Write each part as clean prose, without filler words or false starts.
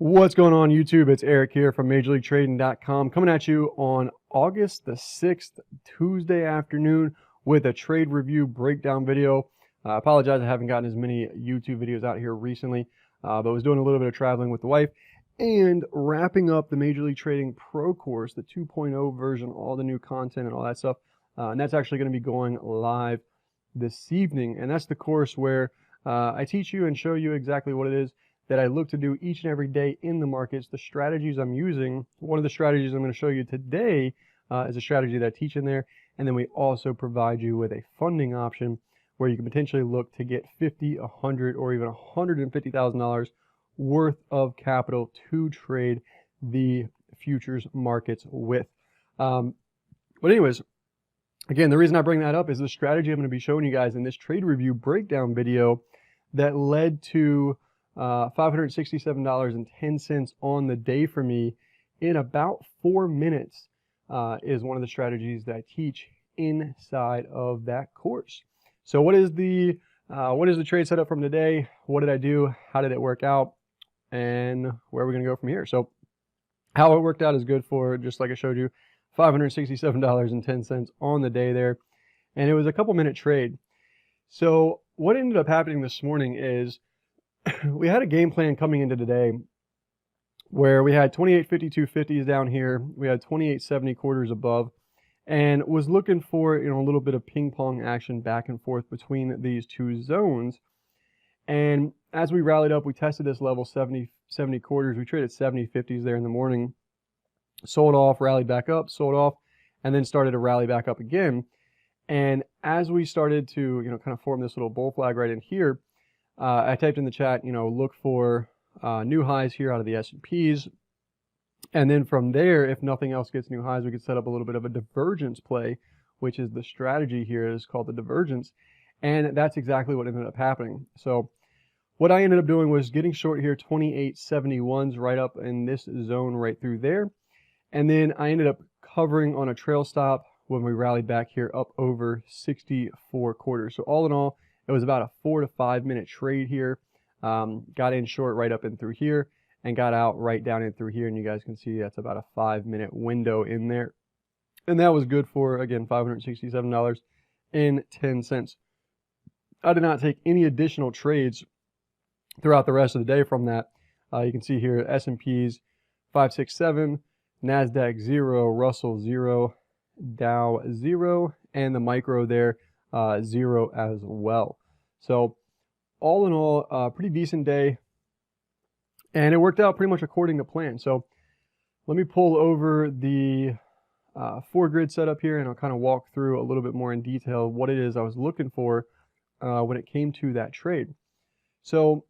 What's going on YouTube? It's Eric here from MajorLeagueTrading.com coming at you on August the 6th, Tuesday afternoon with a trade review breakdown video. I apologize I haven't gotten as many YouTube videos out here recently, but I was doing a little bit of traveling with the wife and wrapping up the Major League Trading Pro course, the 2.0 version, all the new content and all that stuff. And that's actually going to be going live this evening. And that's the course where I teach you and show you exactly what it is that I look to do each and every day in the markets, the strategies I'm using. One of the strategies I'm going to show you today is a strategy that I teach in there. And then we also provide you with a funding option where you can potentially look to get $50, $100, or even $150,000 worth of capital to trade the futures markets with. But anyways, again, the reason I bring that up is the strategy I'm going to be showing you guys in this trade review breakdown video that led to $567.10 on the day for me in about 4 minutes is one of the strategies that I teach inside of that course. So what is the trade setup from today? What did I do? How did it work out? And where are we going to go from here? So how it worked out is good for, just like I showed you, $567.10 on the day there. And it was a couple minute trade. So what ended up happening this morning is we had a game plan coming into today where we had 28.52.50s down here. We had 28.70 quarters above and was looking for, a little bit of ping pong action back and forth between these two zones. And as we rallied up, we tested this level 70 quarters. We traded 70.50s there in the morning, sold off, rallied back up, sold off, and then started to rally back up again. And as we started to, kind of form this little bull flag right in here, I typed in the chat, look for new highs here out of the S&Ps. And then from there, if nothing else gets new highs, we could set up a little bit of a divergence play, which is the strategy here is called the divergence. And that's exactly what ended up happening. So what I ended up doing was getting short here, 28.71s right up in this zone right through there. And then I ended up covering on a trail stop when we rallied back here up over 64 quarters. So all in all, it was about a 4 to 5 minute trade here. Got in short right up and through here and got out right down in through here. And you guys can see that's about a 5 minute window in there. And that was good for, again, $567.10. I did not take any additional trades throughout the rest of the day from that. You can see here S&Ps 567, NASDAQ 0, Russell 0, Dow 0, and the micro there 0 as well. So all in all, a pretty decent day, and it worked out pretty much according to plan. So let me pull over the 4-grid setup here, and I'll kind of walk through a little bit more in detail what it is I was looking for when it came to that trade. So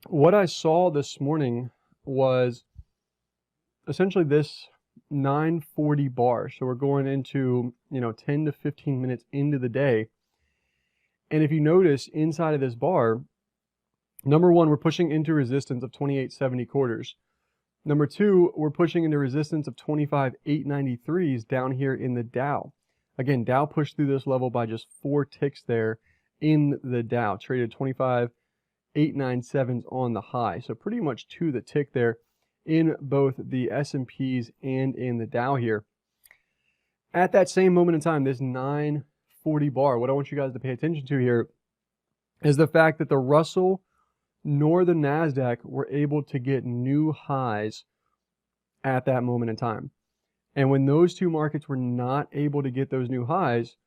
what I saw this morning was essentially this 940 bar. So we're going into 10 to 15 minutes into the day, and if you notice inside of this bar, number one, we're pushing into resistance of 28.70 quarters. Number two, we're pushing into resistance of 25.893s down here in the Dow. Again, Dow pushed through this level by just 4 ticks there in the Dow, traded 25.897s on the high, so pretty much to the tick there in both the S&Ps and in the Dow here. At that same moment in time, this 940 bar, what I want you guys to pay attention to here is the fact that the Russell nor the NASDAQ were able to get new highs at that moment in time. And when those two markets were not able to get those new highs,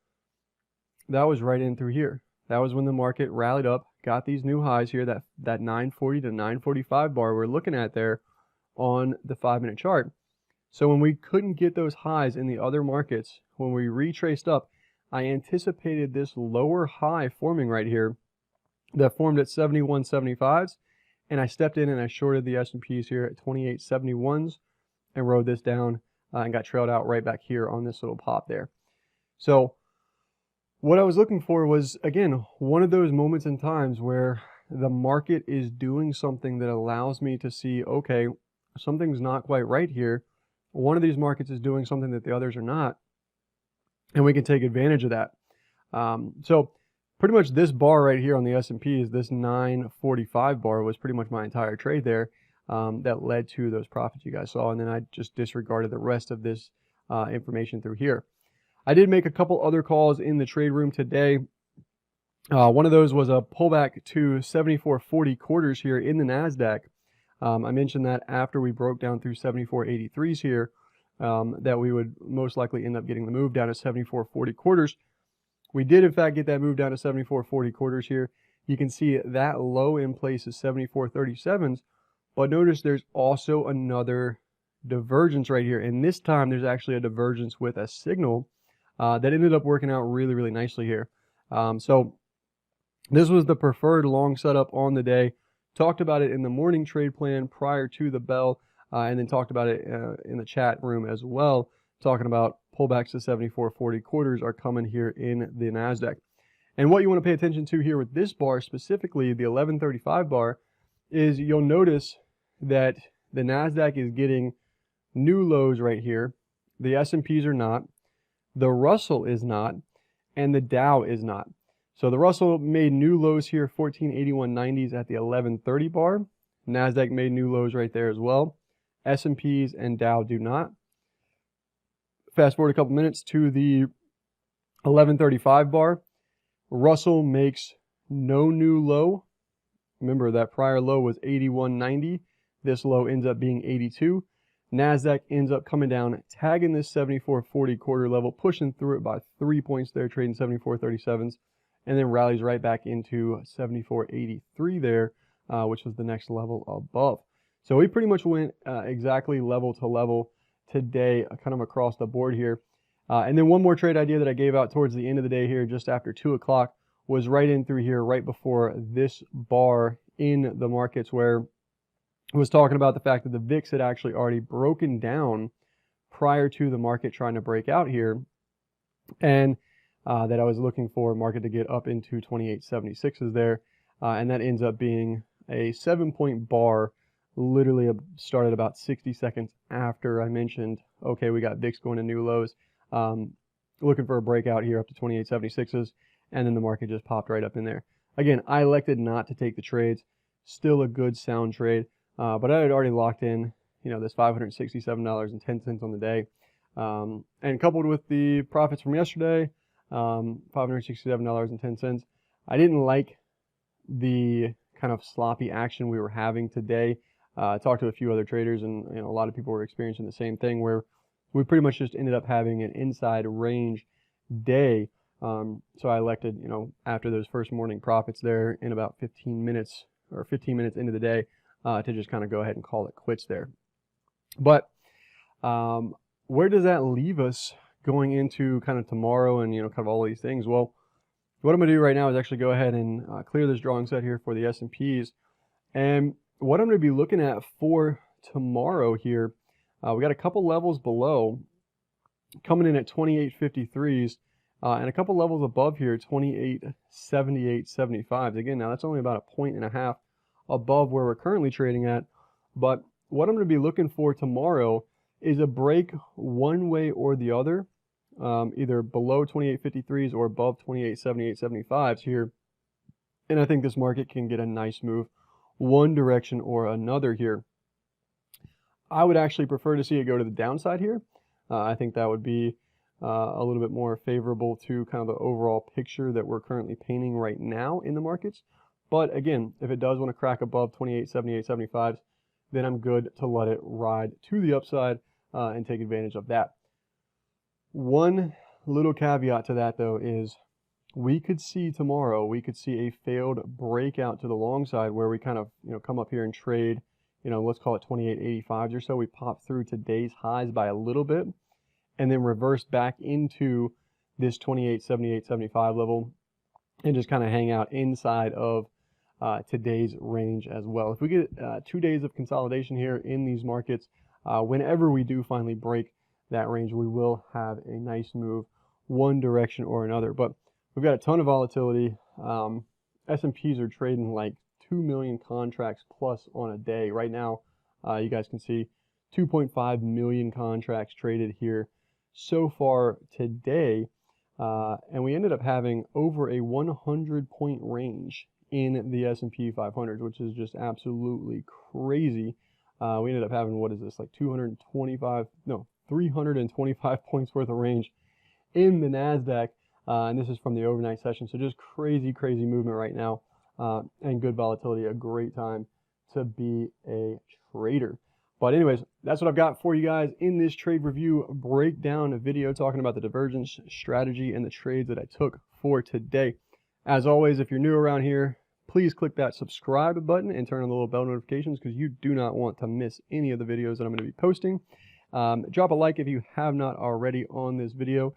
that was right in through here. That was when the market rallied up, got these new highs here, that 940 to 945 bar we're looking at there on the 5-minute chart. So when we couldn't get those highs in the other markets, when we retraced up, I anticipated this lower high forming right here that formed at 71.75s, and I stepped in and I shorted the S&Ps here at 28.71s and rode this down and got trailed out right back here on this little pop there. So what I was looking for was, again, one of those moments in times where the market is doing something that allows me to see, okay, something's not quite right here. One of these markets is doing something that the others are not, and we can take advantage of that. So pretty much this bar right here on the S&P is this 945 bar was pretty much my entire trade there. that led to those profits you guys saw, and then I just disregarded the rest of this information through here. I did make a couple other calls in the trade room today. One of those was a pullback to 74.40 quarters here in the NASDAQ. I mentioned that after we broke down through 74.83s here, that we would most likely end up getting the move down to 74.40 quarters. We did, in fact, get that move down to 74.40 quarters here. You can see that low in place is 74.37s, but notice there's also another divergence right here. And this time there's actually a divergence with a signal that ended up working out really, really nicely here. So this was the preferred long setup on the day. Talked about it in the morning trade plan prior to the bell, and then talked about it in the chat room as well, talking about pullbacks to 74.40 quarters are coming here in the NASDAQ. And what you want to pay attention to here with this bar, specifically the 1135 bar, is you'll notice that the NASDAQ is getting new lows right here. The S&Ps are not. The Russell is not. And the Dow is not. So the Russell made new lows here, 1481.90s at the 1130 bar. NASDAQ made new lows right there as well. S&Ps and Dow do not. Fast forward a couple minutes to the 1135 bar. Russell makes no new low. Remember that prior low was 81.90. This low ends up being 82. NASDAQ ends up coming down, tagging this 74.40 quarter level, pushing through it by 3 points there, trading 74.37s, and then rallies right back into 74.83 there, which was the next level above. So we pretty much went exactly level to level today, kind of across the board here. And then one more trade idea that I gave out towards the end of the day here, just after 2 o'clock, was right in through here, right before this bar in the markets, where I was talking about the fact that the VIX had actually already broken down prior to the market trying to break out here, and that I was looking for market to get up into 28.76s there, and that ends up being a 7-point bar, literally started about 60 seconds after I mentioned, okay, we got VIX going to new lows, looking for a breakout here up to 28.76s, and then the market just popped right up in there. Again, I elected not to take the trades. Still a good sound trade, but I had already locked in, this $567.10 on the day, and coupled with the profits from yesterday, $567.10. I didn't like the kind of sloppy action we were having today. I talked to a few other traders, and a lot of people were experiencing the same thing, where we pretty much just ended up having an inside range day. So I elected, after those first morning profits there in about 15 minutes into the day, to just kind of go ahead and call it quits there. But where does that leave us going into kind of tomorrow and, kind of all these things? Well, what I'm going to do right now is actually go ahead and clear this drawing set here for the S&Ps. And what I'm going to be looking at for tomorrow here, we got a couple levels below coming in at 28.53s, and a couple levels above here, 28.78.75s. Again, now that's only about a 1.5 points above where we're currently trading at. But what I'm going to be looking for tomorrow is a break one way or the other, either below 28.53s or above 28.78.75s here. And I think this market can get a nice move one direction or another here. I would actually prefer to see it go to the downside here. I think that would be a little bit more favorable to kind of the overall picture that we're currently painting right now in the markets. But again, if it does want to crack above 28.78.75s, then I'm good to let it ride to the upside and take advantage of that. One little caveat to that, though, is we could see tomorrow, a failed breakout to the long side where we kind of, come up here and trade, let's call it 28.85s or so. We pop through today's highs by a little bit and then reverse back into this 28.78.75 level and just kind of hang out inside of today's range as well. If we get 2 days of consolidation here in these markets, whenever we do finally break that range, we will have a nice move one direction or another. But we've got a ton of volatility. S&Ps are trading like 2 million contracts plus on a day. Right now, you guys can see 2.5 million contracts traded here so far today. And we ended up having over a 100-point range in the S&P 500, which is just absolutely crazy. We ended up having, what is this, like 325 points worth of range in the NASDAQ. And this is from the overnight session. So just crazy, crazy movement right now, and good volatility. A great time to be a trader. But anyways, that's what I've got for you guys in this trade review breakdown video, talking about the divergence strategy and the trades that I took for today. As always, if you're new around here, please click that subscribe button and turn on the little bell notifications, because you do not want to miss any of the videos that I'm going to be posting. Drop a like if you have not already on this video,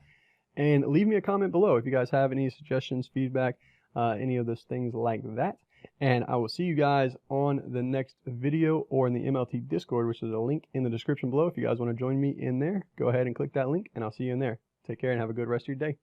and leave me a comment below if you guys have any suggestions, feedback, any of those things like that. And I will see you guys on the next video, or in the MLT Discord, which is a link in the description below. If you guys want to join me in there, go ahead and click that link, and I'll see you in there. Take care and have a good rest of your day.